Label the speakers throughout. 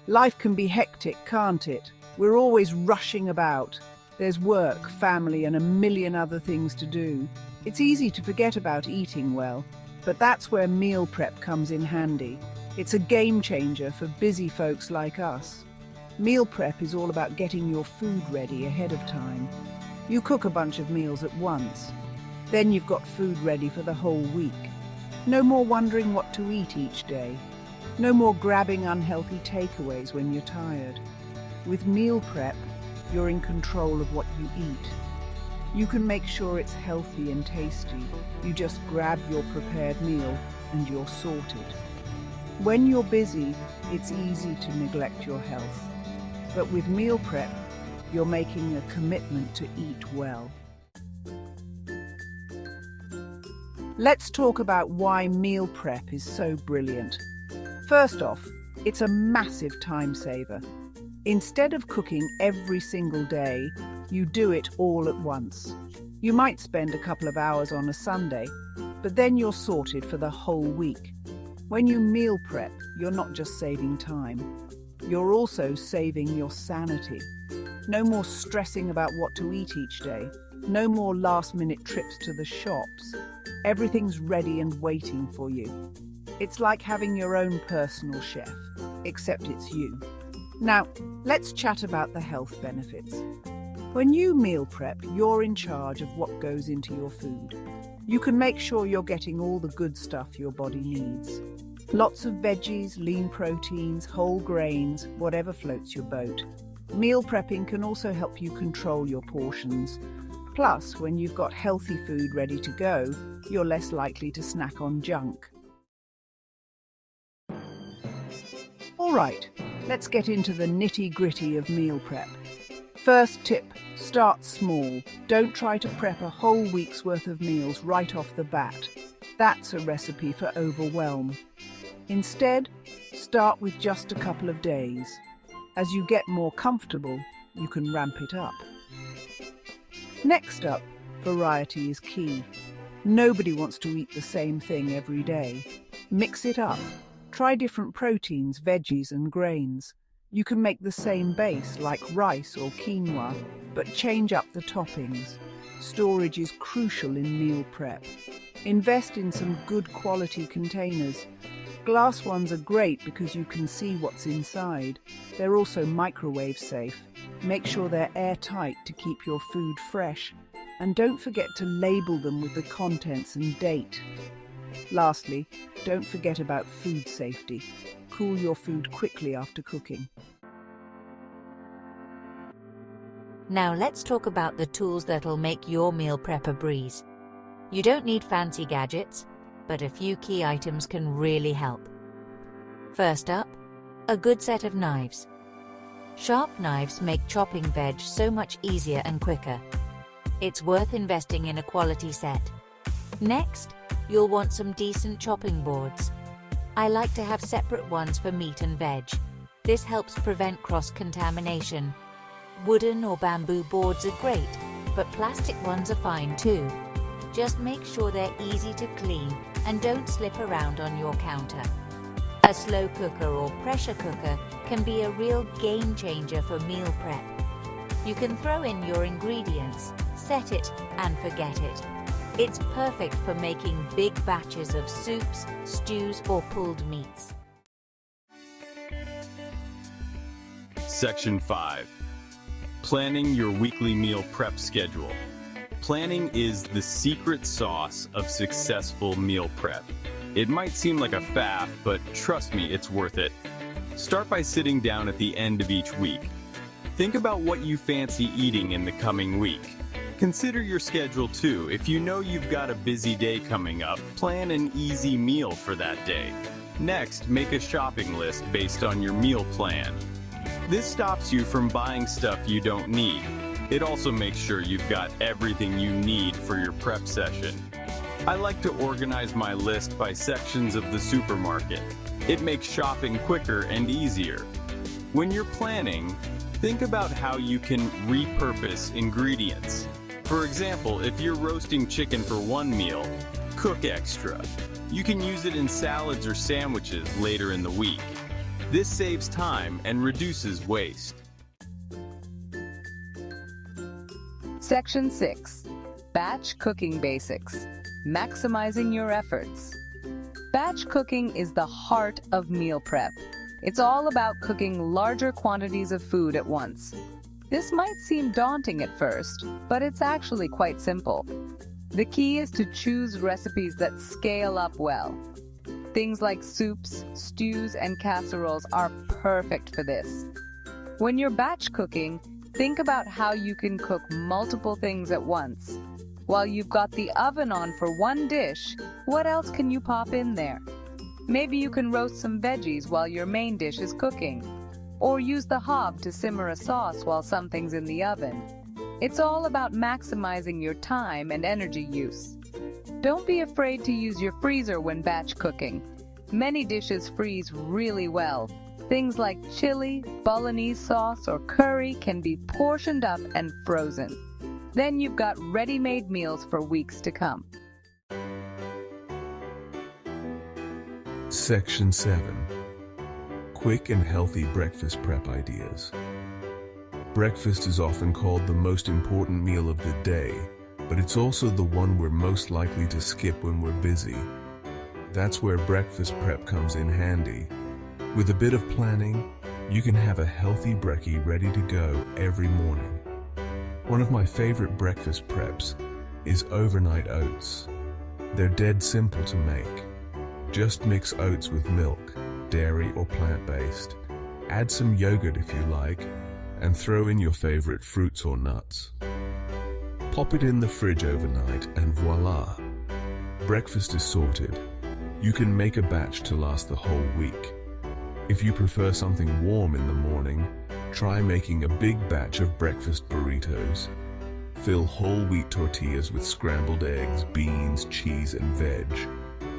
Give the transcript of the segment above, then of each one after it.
Speaker 1: Life can be hectic, can't it? We're always rushing about. There's work, family, and a million other things to do. It's easy to forget about eating well, but that's where meal prep comes in handy. It's a game changer for busy folks like us. Meal prep is all about getting your food ready ahead of time. You cook a bunch of meals at once. Then you've got food ready for the whole week. No more wondering what to eat each day. No more grabbing unhealthy takeaways when you're tired. With meal prep, you're in control of what you eat. You can make sure it's healthy and tasty. You just grab your prepared meal and you're sorted. When you're busy, it's easy to neglect your health. But with meal prep, you're making a commitment to eat well. Let's talk about why meal prep is so brilliant. First off, it's a massive time saver. Instead of cooking every single day, you do it all at once. You might spend a couple of hours on a Sunday, but then you're sorted for the whole week. When you meal prep, you're not just saving time, you're also saving your sanity. No more stressing about what to eat each day. No more last-minute trips to the shops. Everything's ready and waiting for you. It's like having your own personal chef, except it's you. Now, let's chat about the health benefits. When you meal prep, you're in charge of what goes into your food. You can make sure you're getting all the good stuff your body needs. Lots of veggies, lean proteins, whole grains, whatever floats your boat. Meal prepping can also help you control your portions. Plus, when you've got healthy food ready to go, you're less likely to snack on junk. All right, let's get into the nitty-gritty of meal prep. First tip, start small. Don't try to prep a whole week's worth of meals right off the bat. That's a recipe for overwhelm. Instead, start with just a couple of days. As you get more comfortable, you can ramp it up. Next up, variety is key. Nobody wants to eat the same thing every day. Mix it up. Try different proteins, veggies, and grains. You can make the same base like rice or quinoa, but change up the toppings. Storage is crucial in meal prep. Invest in some good quality containers. Glass ones are great because you can see what's inside. They're also microwave safe. Make sure they're airtight to keep your food fresh. And don't forget to label them with the contents and date. Lastly, don't forget about food safety. Cool your food quickly after cooking.
Speaker 2: Now let's talk about the tools that'll make your meal prep a breeze. You don't need fancy gadgets, but a few key items can really help. First up, a good set of knives. Sharp knives make chopping veg so much easier and quicker. It's worth investing in a quality set. Next, you'll want some decent chopping boards. I like to have separate ones for meat and veg. This helps prevent cross-contamination. Wooden or bamboo boards are great, but plastic ones are fine too. Just make sure they're easy to clean and don't slip around on your counter. A slow cooker or pressure cooker can be a real game changer for meal prep. You can throw in your ingredients, set it, and forget it. It's perfect for making big batches of soups, stews, or pulled meats.
Speaker 3: Section 5. Planning your weekly meal prep schedule. Planning is the secret sauce of successful meal prep. It might seem like a faff, but trust me, it's worth it. Start by sitting down at the end of each week. Think about what you fancy eating in the coming week. Consider your schedule too. If you know you've got a busy day coming up, plan an easy meal for that day. Next, make a shopping list based on your meal plan. This stops you from buying stuff you don't need. It also makes sure you've got everything you need for your prep session. I like to organize my list by sections of the supermarket. It makes shopping quicker and easier. When you're planning, think about how you can repurpose ingredients. For example, if you're roasting chicken for one meal, cook extra. You can use it in salads or sandwiches later in the week. This saves time and reduces waste.
Speaker 4: Section 6. Batch Cooking Basics. Maximizing your efforts. Batch cooking is the heart of meal prep. It's all about cooking larger quantities of food at once. This might seem daunting at first, but it's actually quite simple. The key is to choose recipes that scale up well. Things like soups, stews, and casseroles are perfect for this. When you're batch cooking, think about how you can cook multiple things at once. While you've got the oven on for one dish, what else can you pop in there? Maybe you can roast some veggies while your main dish is cooking, or use the hob to simmer a sauce while something's in the oven. It's all about maximizing your time and energy use. Don't be afraid to use your freezer when batch cooking. Many dishes freeze really well. Things like chili, bolognese sauce, or curry can be portioned up and frozen. Then you've got ready-made meals for weeks to come.
Speaker 5: Section 7. Quick and healthy breakfast prep ideas. Breakfast is often called the most important meal of the day, but it's also the one we're most likely to skip when we're busy. That's where breakfast prep comes in handy. With a bit of planning, you can have a healthy brekkie ready to go every morning. One of my favorite breakfast preps is overnight oats. They're dead simple to make. Just mix oats with milk, dairy or plant-based. Add some yogurt if you like, and throw in your favorite fruits or nuts. Pop it in the fridge overnight and voila! Breakfast is sorted. You can make a batch to last the whole week. If you prefer something warm in the morning, try making a big batch of breakfast burritos. Fill whole wheat tortillas with scrambled eggs, beans, cheese, and veg.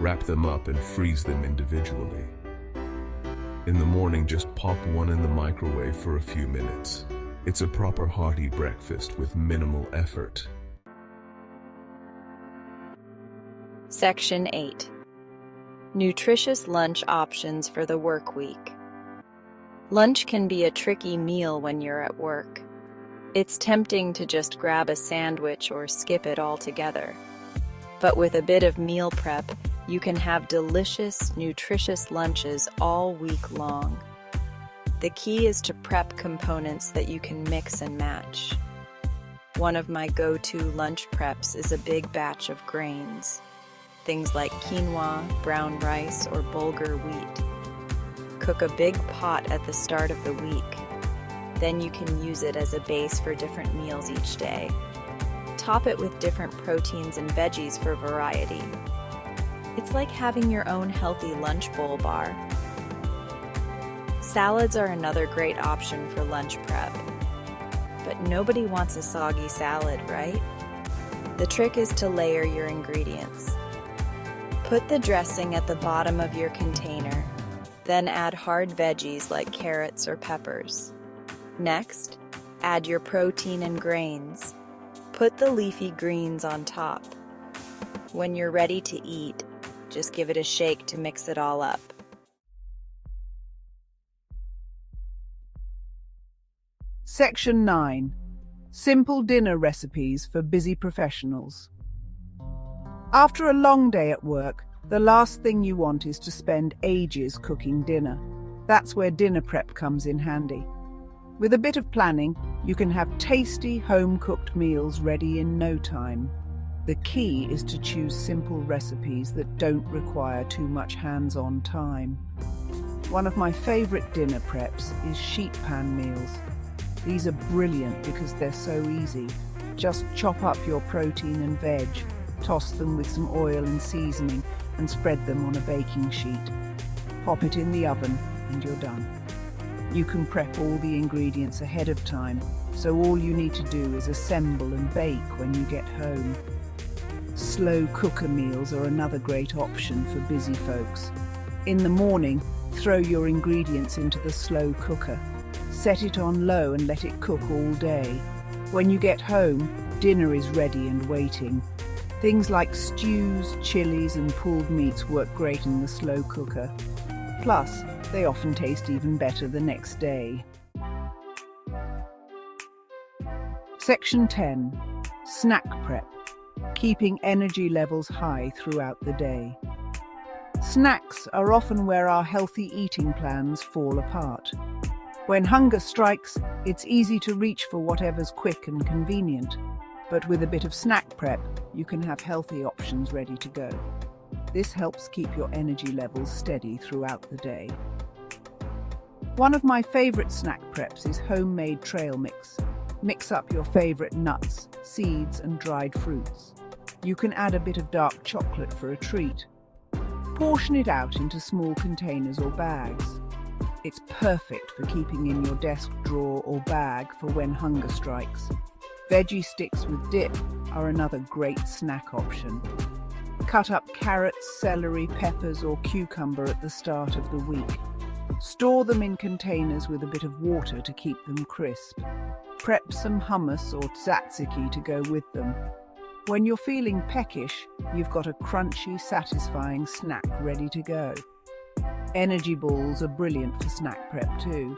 Speaker 5: Wrap them up and freeze them individually. In the morning, just pop one in the microwave for a few minutes. It's a proper hearty breakfast with minimal effort.
Speaker 6: Section 8. Nutritious lunch options for the work week. Lunch can be a tricky meal when you're at work. It's tempting to just grab a sandwich or skip it altogether. But with a bit of meal prep, you can have delicious, nutritious lunches all week long. The key is to prep components that you can mix and match. One of my go-to lunch preps is a big batch of grains. Things like quinoa, brown rice, or bulgur wheat. Cook a big pot at the start of the week. Then you can use it as a base for different meals each day. Top it with different proteins and veggies for variety. It's like having your own healthy lunch bowl bar. Salads are another great option for lunch prep. But nobody wants a soggy salad, right? The trick is to layer your ingredients. Put the dressing at the bottom of your container, then add hard veggies like carrots or peppers. Next, add your protein and grains. Put the leafy greens on top. When you're ready to eat, just give it a shake to mix it all up.
Speaker 1: Section 9. Simple dinner recipes for busy professionals. After a long day at work, the last thing you want is to spend ages cooking dinner. That's where dinner prep comes in handy. With a bit of planning, you can have tasty, home-cooked meals ready in no time. The key is to choose simple recipes that don't require too much hands-on time. One of my favorite dinner preps is sheet pan meals. These are brilliant because they're so easy. Just chop up your protein and veg, toss them with some oil and seasoning, and spread them on a baking sheet. Pop it in the oven and you're done. You can prep all the ingredients ahead of time, so all you need to do is assemble and bake when you get home. Slow cooker meals are another great option for busy folks. In the morning, throw your ingredients into the slow cooker. Set it on low and let it cook all day. When you get home, dinner is ready and waiting. Things like stews, chilies, and pulled meats work great in the slow cooker. Plus, they often taste even better the next day. Section 10. Snack prep. Keeping energy levels high throughout the day. Snacks are often where our healthy eating plans fall apart. When hunger strikes, it's easy to reach for whatever's quick and convenient. But with a bit of snack prep, you can have healthy options ready to go. This helps keep your energy levels steady throughout the day. One of my favorite snack preps is homemade trail mix. Mix up your favorite nuts, seeds, and dried fruits. You can add a bit of dark chocolate for a treat. Portion it out into small containers or bags. It's perfect for keeping in your desk drawer or bag for when hunger strikes. Veggie sticks with dip are another great snack option. Cut up carrots, celery, peppers, or cucumber at the start of the week. Store them in containers with a bit of water to keep them crisp. Prep some hummus or tzatziki to go with them. When you're feeling peckish, you've got a crunchy, satisfying snack ready to go. Energy balls are brilliant for snack prep too.